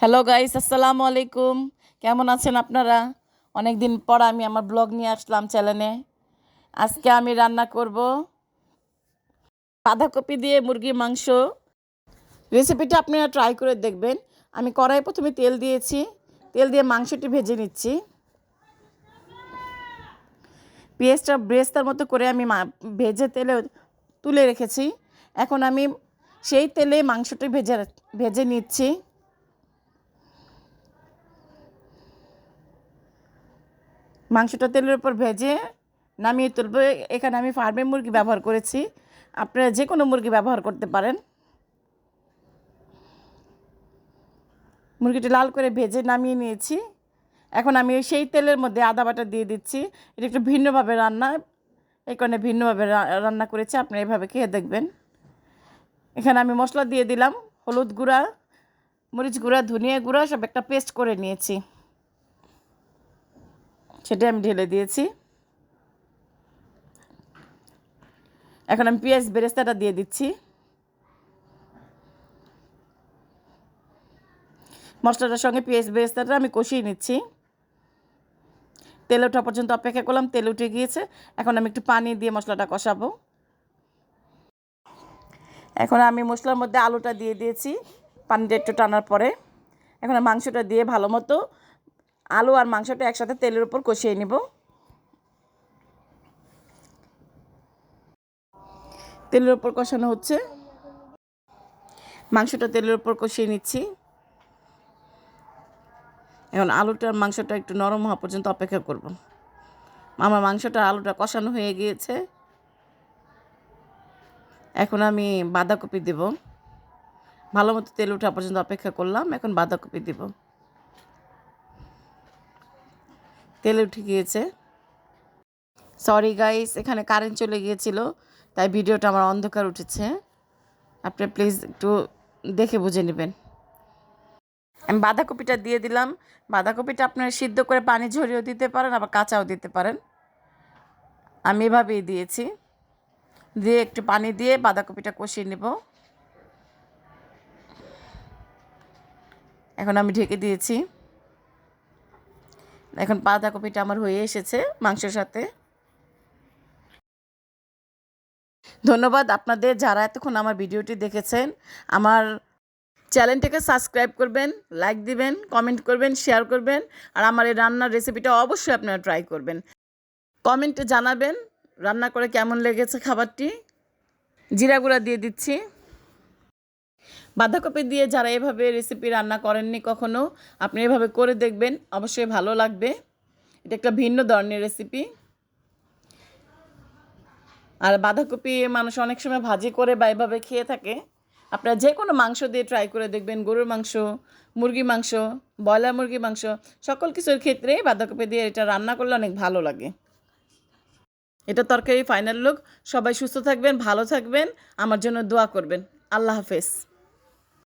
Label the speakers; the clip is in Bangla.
Speaker 1: হ্যালো গাইস, আসসালামু আলাইকুম। কেমন আছেন আপনারা? অনেক দিন পর আমি আমার ব্লগ নিয়ে আসলাম চ্যানেলে। আজকে আমি রান্না করব বাঁধাকপি দিয়ে মুরগির মাংস। রেসিপিটা আপনারা ট্রাই করে দেখবেন। আমি কড়াই প্রথমে তেল দিয়েছি, তেল দিয়ে মাংসটি ভেজে নিচ্ছি। পেঁয়াজটা ব্রেস্তার মতো করে আমি ভেজে তেলে তুলে রেখেছি। এখন আমি সেই তেলে মাংসটি ভেজে নিচ্ছি। মাংসটা তেলের উপর ভেজে নামিয়ে তুলব। এখানে আমি ফার্মের মুরগি ব্যবহার করেছি, আপনারা যে কোনো মুরগি ব্যবহার করতে পারেন। মুরগিটি লাল করে ভেজে নামিয়ে নিয়েছি। এখন আমি সেই তেলের মধ্যে আদা বাটা দিয়ে দিচ্ছি। এটা একটু ভিন্নভাবে রান্না, এই কারণে ভিন্নভাবে রান্না করেছি, আপনারা এভাবে খেয়ে দেখবেন। এখানে আমি মশলা দিয়ে দিলাম, হলুদ গুঁড়া, মরিচ গুঁড়া, ধনিয়া গুঁড়া সব একটা পেস্ট করে নিয়েছি, সেটা আমি ঢেলে দিয়েছি। এখন আমি পেঁয়াজ বেরেস্তাটা দিয়ে দিচ্ছি। মশলাটার সঙ্গে পেঁয়াজ বেরেস্তাটা আমি কষিয়ে নিচ্ছি। তেল ওঠা পর্যন্ত অপেক্ষা করলাম, তেল উঠে গিয়েছে। এখন আমি একটু পানি দিয়ে মশলাটা কষাবো। এখন আমি মশলার মধ্যে আলুটা দিয়ে দিয়েছি পানিটা একটু টানার পরে। এখন মাংসটা দিয়ে ভালো মতো আলু আর মাংসটা একসাথে তেলের উপর কষিয়ে নিব। তেলের উপর কষানো হচ্ছে, মাংসটা তেলের উপর কষিয়ে নিচ্ছি। এখন আলুটার মাংসটা একটু নরম হওয়া পর্যন্ত অপেক্ষা করব। আমার মাংসটা আলুটা কষানো হয়ে গিয়েছে। এখন আমি বাঁধাকপি দেব। ভালো মতো তেল ওঠা পর্যন্ত অপেক্ষা করলাম, এখন বাঁধাকপি দেব। তেল উঠে গিয়েছে। সরি গাইস, এখানে কারেন্ট চলে গিয়েছিল, তাই ভিডিওটা আমার অন্ধকার উঠেছে। আপনি প্লিজ একটু দেখে বুঝে নেবেন। আমি বাঁধাকপিটা দিয়ে দিলাম। বাঁধাকপিটা আপনারা সিদ্ধ করে পানি ঝরিয়েও দিতে পারেন, আবার কাঁচাও দিতে পারেন। আমি এভাবেই দিয়েছি। দিয়ে একটু পানি দিয়ে বাঁধাকপিটা কষিয়ে নেব। এখন আমি ঢেকে দিয়েছি। এখন বাঁধাকপিটা আমার হয়ে এসেছে মাংসের সাথে। ধন্যবাদ আপনাদের যারা এতক্ষণ আমার ভিডিওটি দেখেছেন। আমার চ্যানেলটাকে সাবস্ক্রাইব করবেন, লাইক দিবেন, কমেন্ট করবেন, শেয়ার করবেন। আর আমার এই রান্নার রেসিপিটা অবশ্যই আপনারা ট্রাই করবেন। কমেন্টে জানাবেন রান্না করে কেমন লেগেছে খাবারটি। জিরা গুঁড়া দিয়ে দিচ্ছি। বাঁধাকপি দিয়ে যারা এভাবে রেসিপি রান্না করেননি কখনো, আপনি এভাবে করে দেখবেন, অবশ্যই ভালো লাগবে। এটা একটা ভিন্ন ধরনের রেসিপি। আর বাঁধাকপি মানুষ অনেক সময় ভাজি করে বা এভাবে খেয়ে থাকে। আপনারা যে কোনো মাংস দিয়ে ট্রাই করে দেখবেন, গরুর মাংস, মুরগির মাংস, ব্রয়লার মুরগির মাংস, সকল কিছুর ক্ষেত্রে বাঁধাকপি দিয়ে এটা রান্না করলে অনেক ভালো লাগে। এটা তরকারি ফাইনাল লুক। সবাই সুস্থ থাকবেন, ভালো থাকবেন, আমার জন্য দোয়া করবেন। আল্লাহ হাফেজ।